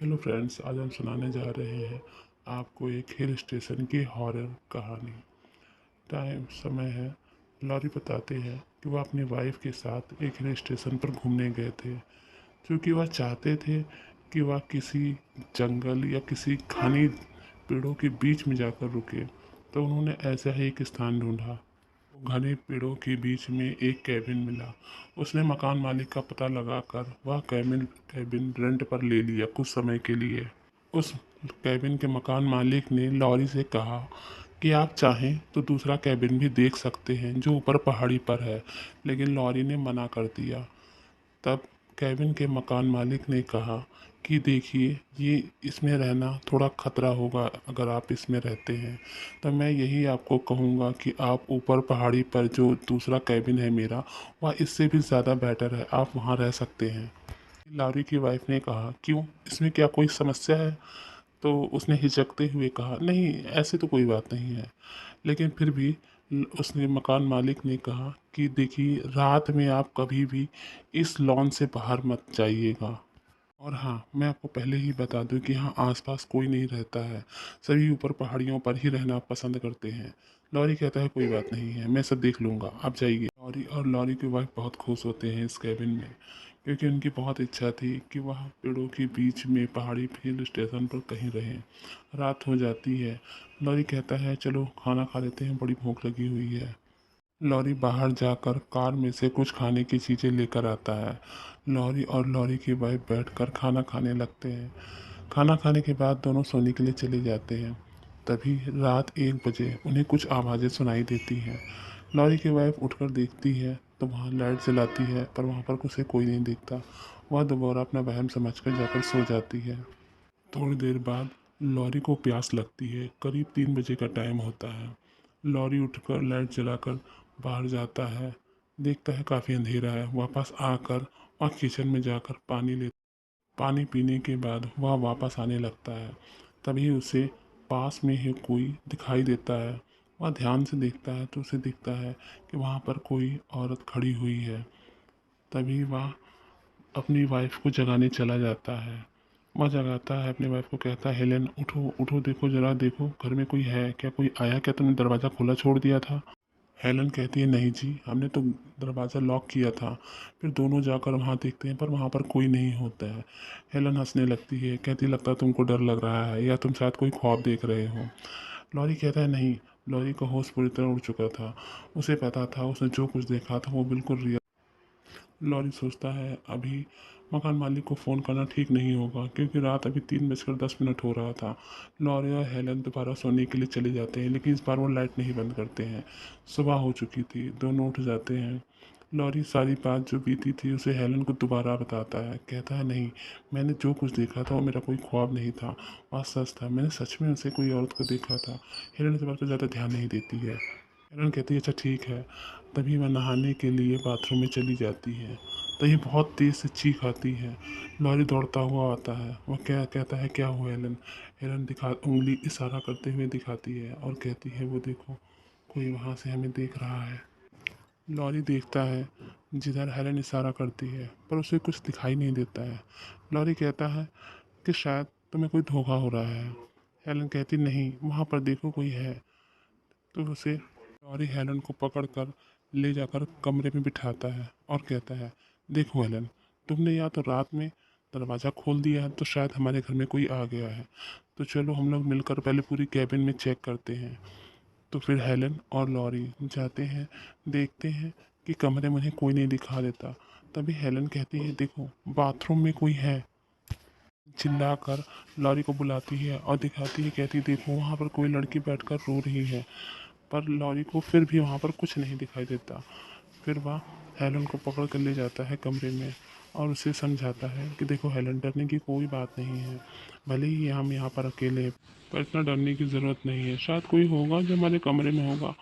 Hello friends, आज हम सुनाने जा रहे हैं आपको एक हिल स्टेशन की हॉरर कहानी। समय है। लॉरी बताते हैं कि वह अपनी वाइफ के साथ एक हिल स्टेशन पर घूमने गए थे, क्योंकि वह चाहते थे कि वह किसी जंगल या किसी घनी पेड़ों के बीच में जाकर रुके। तो उन्होंने ऐसा ही एक स्थान ढूंढा। घने पेड़ों के बीच में एक कैबिन मिला। उसने मकान मालिक का पता लगाकर वह कैबिन कैबिन रेंट पर ले लिया कुछ समय के लिए। उस कैबिन के मकान मालिक ने लॉरी से कहा कि आप चाहें तो दूसरा कैबिन भी देख सकते हैं जो ऊपर पहाड़ी पर है, लेकिन लॉरी ने मना कर दिया। तब केविन के मकान मालिक ने कहा कि देखिए, ये इसमें रहना थोड़ा खतरा होगा। अगर आप इसमें रहते हैं तो मैं यही आपको कहूँगा कि आप ऊपर पहाड़ी पर जो दूसरा कैबिन है मेरा, वह इससे भी ज़्यादा बेटर है, आप वहाँ रह सकते हैं। लारी की वाइफ ने कहा, क्यों, इसमें क्या कोई समस्या है? तो उसने हिचकते हुए कहा, नहीं, ऐसे तो कोई बात नहीं है। लेकिन फिर भी उसने मकान मालिक ने कहा कि देखिए, रात में आप कभी भी इस लॉन से बाहर मत जाइएगा। और हाँ, मैं आपको पहले ही बता दूं कि यहाँ आसपास कोई नहीं रहता है। सभी ऊपर पहाड़ियों पर ही रहना पसंद करते हैं। लॉरी कहता है, कोई बात नहीं है, मैं सब देख लूँगा, आप जाइए। लॉरी और लॉरी की वाइफ बहुत खुश होते हैं इस कैबिन में, क्योंकि उनकी बहुत इच्छा थी कि वह पेड़ों के बीच में पहाड़ी हिल स्टेशन पर कहीं रहें। रात हो जाती है। लॉरी कहता है, चलो खाना खा लेते हैं, बड़ी भूख लगी हुई है। लॉरी बाहर जाकर कार में से कुछ खाने की चीज़ें लेकर आता है। लॉरी और लॉरी की वाइफ बैठकर खाना खाने लगते हैं। खाना खाने के बाद दोनों सोने के लिए चले जाते हैं। तभी रात 1 बजे उन्हें कुछ आवाज़ें सुनाई देती हैं। लॉरी की वाइफ उठकर देखती है तो वहाँ लाइट जलाती है, पर वहाँ पर उसे कोई नहीं दिखता। वह दोबारा अपना वहम समझकर जाकर सो जाती है। थोड़ी देर बाद लॉरी को प्यास लगती है। करीब 3 बजे का टाइम होता है। लॉरी उठकर लाइट जलाकर बाहर जाता है। देखता है काफ़ी अंधेरा है। वापस आकर वह किचन में जाकर पानी पीने के बाद वह वापस आने लगता है। तभी उसे पास में ही कोई दिखाई देता है। वह ध्यान से देखता है तो उसे दिखता है कि वहाँ पर कोई औरत खड़ी हुई है। तभी वह अपनी वाइफ को जगाने चला जाता है। वह जगाता है अपनी वाइफ को, कहता है, हेलेन, उठो उठो, देखो जरा, देखो घर में कोई है क्या, कोई आया क्या, तुमने दरवाज़ा खुला छोड़ दिया था? हेलन कहती है, नहीं जी, हमने तो दरवाज़ा लॉक किया था। फिर दोनों जाकर वहाँ देखते हैं, पर वहाँ पर कोई नहीं होता है। हेलन हंसने लगती है, कहती, लगता है तुमको डर लग रहा है, या तुम शायद कोई ख्वाब देख रहे हो। लॉरी कहता है, नहीं। लॉरी का होश पूरी तरह उड़ चुका था। उसे पता था उसने जो कुछ देखा था वो बिल्कुल रियल। लॉरी सोचता है, अभी मकान मालिक को फ़ोन करना ठीक नहीं होगा, क्योंकि रात अभी 3 बजकर 10 मिनट हो रहा था। लॉरी और हेलन दोबारा सोने के लिए चले जाते हैं, लेकिन इस बार वो लाइट नहीं बंद करते हैं। सुबह हो चुकी थी, दोनों उठ जाते हैं। लॉरी सारी बात जो बीती थी उसे हेलन को दोबारा बताता है। कहता है, नहीं, मैंने जो कुछ देखा था वो मेरा कोई ख्वाब नहीं था, वह सच था, मैंने सच में उसे कोई औरत को देखा था। हेलन इस बार पर ज़्यादा ध्यान नहीं देती है। हेलन कहती है, अच्छा ठीक है। तभी वह नहाने के लिए बाथरूम में चली जाती है। तभी बहुत तेज़ से चीख आती है। लॉरी दौड़ता हुआ आता है। वह क्या कहता है, क्या हुआ हेलन? हेलन दिखा उंगली इशारा करते हुए दिखाती है और कहती है, वो देखो, कोई वहाँ से हमें देख रहा है। लॉरी देखता है जिधर हेलन इशारा करती है, पर उसे कुछ दिखाई नहीं देता है। लॉरी कहता है कि शायद तुम्हें कोई धोखा हो रहा है। हेलन कहती, नहीं, वहाँ पर देखो, कोई है। तो उसे लॉरी हेलन को पकड़कर ले जाकर कमरे में बिठाता है और कहता है, देखो हेलन, तुमने या तो रात में दरवाज़ा खोल दिया है तो शायद हमारे घर में कोई आ गया है। तो चलो हम लोग मिलकर पहले पूरी कैबिन में चेक करते हैं। तो फिर हेलन और लॉरी जाते हैं, देखते हैं कि कमरे में उन्हें कोई नहीं दिखा देता। तभी हेलन कहती है, देखो, बाथरूम में कोई है। चिल्लाकर लॉरी को बुलाती है और दिखाती है, कहती, देखो, वहाँ पर कोई लड़की बैठकर रो रही है। पर लॉरी को फिर भी वहाँ पर कुछ नहीं दिखाई देता। फिर वह हेलन को पकड़ कर ले जाता है कमरे में और उसे समझाता है कि देखो हेलन, डरने की कोई बात नहीं है। भले ही हम यहाँ पर अकेले हैं, पर इतना डरने की ज़रूरत नहीं है, शायद कोई होगा जो हमारे कमरे में होगा।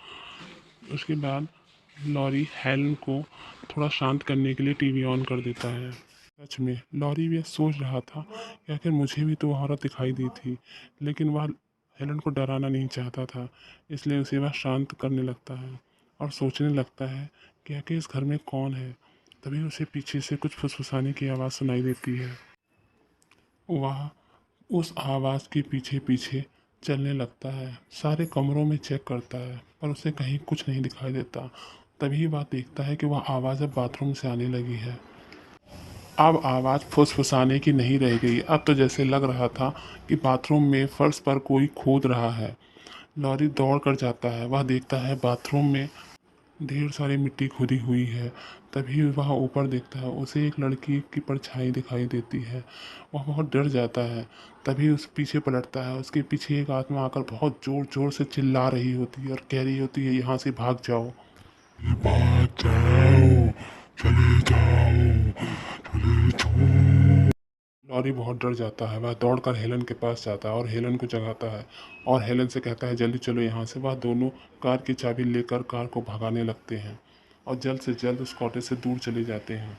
उसके बाद लॉरी हेलन को थोड़ा शांत करने के लिए टीवी ऑन कर देता है। सच में लॉरी भी यह सोच रहा था कि आखिर मुझे भी तो औरत दिखाई दी थी, लेकिन वह हेलन को डराना नहीं चाहता था, इसलिए उसे वह शांत करने लगता है और सोचने लगता है कि आखिर इस घर में कौन है। तभी उसे पीछे से कुछ फुसफुसाने की आवाज़ सुनाई देती है। वह उस आवाज़ के पीछे पीछे चलने लगता है। सारे कमरों में चेक करता है पर उसे कहीं कुछ नहीं दिखाई देता। तभी वह देखता है कि वह आवाज़ अब बाथरूम से आने लगी है। अब आवाज़ फुसफुसाने की नहीं रह गई। अब तो जैसे लग रहा था कि बाथरूम में फर्श पर कोई खोद रहा है। लॉरी दौड़ कर जाता है। वह देखता है बाथरूम में ढेर सारी मिट्टी खुदी हुई है। तभी वह ऊपर देखता है, उसे एक लड़की की परछाई दिखाई देती है। वह बहुत डर जाता है। तभी उस पीछे पलटता है। उसके पीछे एक आत्मा आकर बहुत ज़ोर ज़ोर से चिल्ला रही होती है और कह रही होती है, यहाँ से भाग जाओ, भाग जाओ, चले जाओ, चले जाओ। लॉरी बहुत डर जाता है। वह दौड़कर हेलन के पास जाता है और हेलन को जगाता है और हेलन से कहता है, जल्दी चलो यहाँ से। वह दोनों कार की चाबी लेकर कार को भगाने लगते हैं और जल्द से जल्द उस कॉटेज से दूर चले जाते हैं।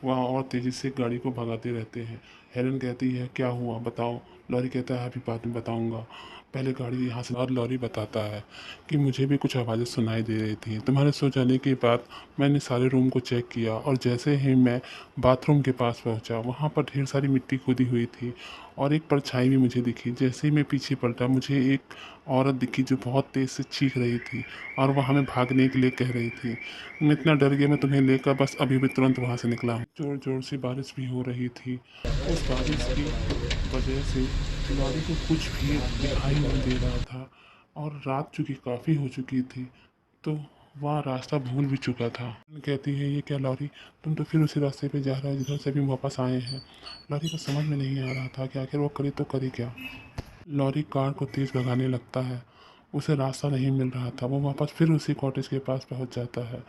वह और तेज़ी से गाड़ी को भगाते रहते हैं। हेलन कहती है, क्या हुआ बताओ। लॉरी कहता है, अभी बाद में बताऊंगा, पहले गाड़ी यहाँ से। और लॉरी बताता है कि मुझे भी कुछ आवाज़ें सुनाई दे रही थी। तुम्हारे सो जाने के बाद मैंने सारे रूम को चेक किया और जैसे ही मैं बाथरूम के पास पहुँचा, वहाँ पर ढेर सारी मिट्टी खुदी हुई थी और एक परछाई भी मुझे दिखी। जैसे ही मैं पीछे पलटा, मुझे एक औरत दिखी जो बहुत तेज़ से चीख रही थी और वह हमें भागने के लिए कह रही थी। मैं इतना डर गया, मैं तुम्हें लेकर बस अभी भी तुरंत वहाँ से निकला हूँ। ज़ोर ज़ोर से बारिश भी हो रही थी। उस बारिश की वजह से लॉरी को कुछ भी दिखाई नहीं दे रहा था और रात चूँकि काफ़ी हो चुकी थी तो वह रास्ता भूल भी चुका था। कहती है, ये क्या लॉरी, तुम तो फिर उसी रास्ते पे जा रहे हो जिधर से भी वापस आए हैं। लॉरी को समझ में नहीं आ रहा था कि आखिर वो करे तो करे क्या। लॉरी कार को तेज़ भगाने लगता है। उसे रास्ता नहीं मिल रहा था। वो वापस फिर उसी कॉटेज के पास पहुंच जाता है।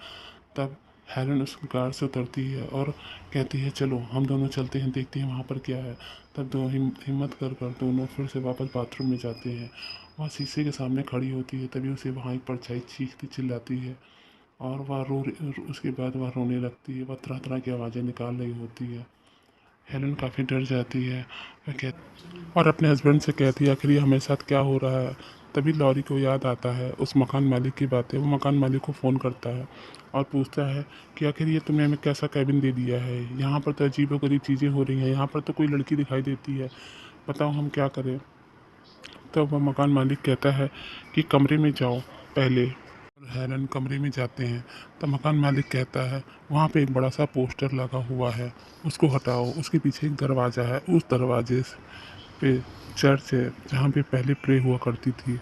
तब हेलन उस कार से उतरती है और कहती है, चलो हम दोनों चलते हैं, देखते हैं वहाँ पर क्या है। तब दो हिम्मत कर कर दोनों फिर से वापस बाथरूम में जाते हैं। वह शीशे के सामने खड़ी होती है। तभी उसे वहाँ एक परछाई चीखती चिल्लाती है और वह उसके बाद वह रोने लगती है। वह तरह तरह की आवाज़ें निकाल रही होती है। हेलन काफ़ी डर जाती है। वह कह और अपने हस्बैंड से कहती है, आखिर ये हमारे साथ क्या हो रहा है। तभी लॉरी को याद आता है उस मकान मालिक की बातें। वो मकान मालिक को फ़ोन करता है और पूछता है कि आखिर ये तुमने हमें कैसा कैबिन दे दिया है। यहाँ पर तो अजीबोगरीब चीज़ें हो रही हैं। यहाँ पर तो कोई लड़की दिखाई देती है। बताओ हम क्या करें। तब वह मकान मालिक कहता है कि कमरे में जाओ पहले। हेलन कमरे में जाते हैं। तब मकान मालिक कहता है, वहाँ पे एक बड़ा सा पोस्टर लगा हुआ है, उसको हटाओ। उसके पीछे एक दरवाज़ा है, उस दरवाजे पे चर्च है जहाँ पे पहले प्रे हुआ करती थी।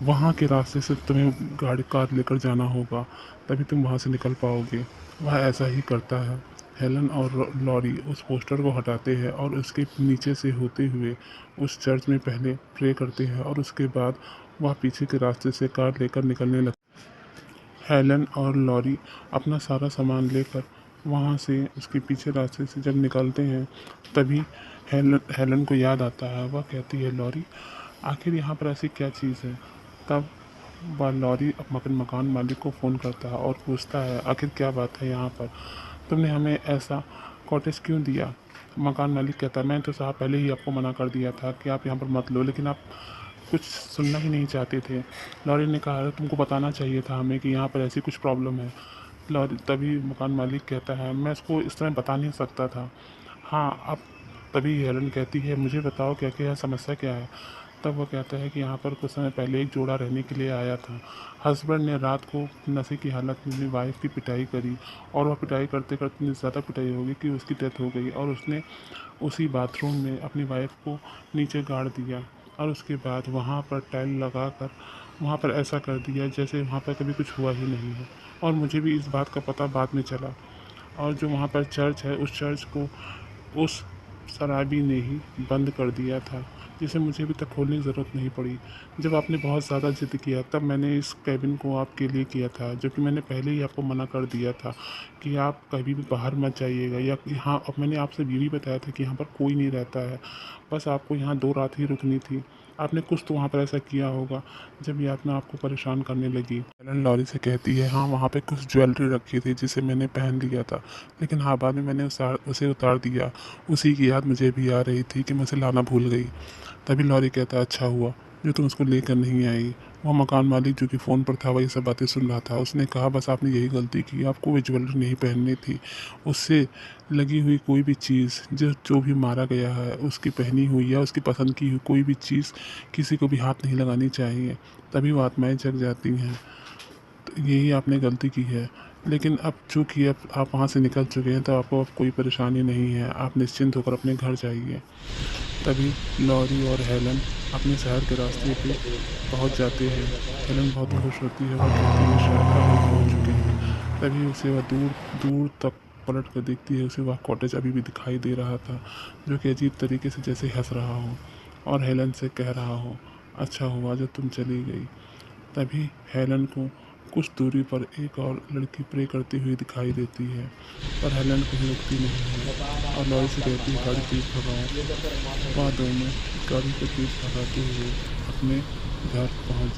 वहाँ के रास्ते से तुम्हें गाड़ी कार लेकर जाना होगा, तभी तुम वहाँ से निकल पाओगे। वह ऐसा ही करता है। हेलन और लॉरी उस पोस्टर को हटाते हैं और उसके नीचे से होते हुए उस चर्च में पहले प्रे करते हैं और उसके बाद वह पीछे के रास्ते से कार लेकर निकलने लगते। हेलन और लॉरी अपना सारा सामान लेकर वहाँ से उसके पीछे रास्ते से जब निकलते हैं, तभी हेलन को याद आता है। वह कहती है, लॉरी आखिर यहाँ पर ऐसी क्या चीज़ है। तब वह लॉरी अपने मकान मालिक को फ़ोन करता है और पूछता है, आखिर क्या बात है यहाँ पर, तुमने हमें ऐसा कॉटेज क्यों दिया। मकान मालिक कहता है, मैं तो साहब पहले ही आपको मना कर दिया था कि आप यहाँ पर मत लो, लेकिन आप कुछ सुनना ही नहीं चाहते थे। लॉरी ने कहा, तुमको बताना चाहिए था हमें कि यहाँ पर ऐसी कुछ प्रॉब्लम है। लॉरी तभी मकान मालिक कहता है, मैं इसको इस तरह बता नहीं सकता था। हाँ अब तभी हेलन कहती है, मुझे बताओ क्या क्या है, समस्या क्या है। तब वो कहता है कि यहाँ पर कुछ समय पहले एक जोड़ा रहने के लिए आया था। हस्बैंड ने रात को नशे की हालत में अपनी वाइफ की पिटाई करी और वह पिटाई करते करते इतनी ज़्यादा पिटाई हो गई कि उसकी डेथ हो गई और उसने उसी बाथरूम में अपनी वाइफ को नीचे गाड़ दिया और उसके बाद वहाँ पर टाइल लगा कर वहाँ पर ऐसा कर दिया जैसे वहाँ पर कभी कुछ हुआ ही नहीं है। और मुझे भी इस बात का पता बाद में चला। और जो वहाँ पर चर्च है, उस चर्च को उस शराबी ने ही बंद कर दिया था, जिसे मुझे अभी तक खोलने की ज़रूरत नहीं पड़ी। जब आपने बहुत ज़्यादा ज़िद किया तब मैंने इस केबिन को आपके लिए किया था, जो कि मैंने पहले ही आपको मना कर दिया था कि आप कभी भी बाहर मत जाइएगा। या यहाँ अब मैंने आपसे ये भी बताया था कि यहाँ पर कोई नहीं रहता है, बस आपको यहाँ 2 रात ही रुकनी थी। आपने कुछ तो वहाँ पर ऐसा किया होगा जब ये आत्मा आपको परेशान करने लगी। हेलन लॉरी से कहती है, हाँ वहाँ पे कुछ ज्वेलरी रखी थी जिसे मैंने पहन लिया था, लेकिन हाँ बाद में मैंने उसे उतार दिया। उसी की याद मुझे भी आ रही थी कि मैं उसे लाना भूल गई। तभी लॉरी कहता है, अच्छा हुआ जो तुम उसको लेकर नहीं आई। वह मकान मालिक जो कि फ़ोन पर था वही सब बातें सुन रहा था। उसने कहा बस आपने यही गलती की, आपको वो ज्वेलरी नहीं पहननी थी। उससे लगी हुई कोई भी चीज़ जो जो भी मारा गया है उसकी पहनी हुई या उसकी पसंद की हुई कोई भी चीज़ किसी को भी हाथ नहीं लगानी चाहिए, तभी वो आत्माएँ जग जाती हैं। तो यही आपने गलती की है। लेकिन अब चूँकि अब आप वहाँ से निकल चुके हैं तो आपको अब कोई परेशानी नहीं है। आप निश्चिंत होकर अपने घर जाइए। तभी लॉरी और हेलन अपने शहर के रास्ते पे पहुंच जाते हैं। हेलन बहुत खुश होती है। वह कहती है शायद अब हम पहुंच चुके हैं। तभी उसे वह दूर दूर तक पलट कर देखती है। उसे वह कॉटेज अभी भी दिखाई दे रहा था, जो कि अजीब तरीके से जैसे हंस रहा हो और हेलन से कह रहा हो, अच्छा हुआ जो तुम चली गई। तभी हेलन को कुछ दूरी पर एक और लड़की प्रे करती हुई दिखाई देती है, पर हेलन कहीं रुकती नहीं है और लॉरी से कहती है गाड़ी तेज भगाओ। वह दोनों गाड़ी को तेज भगाते हुए अपने घर पहुंच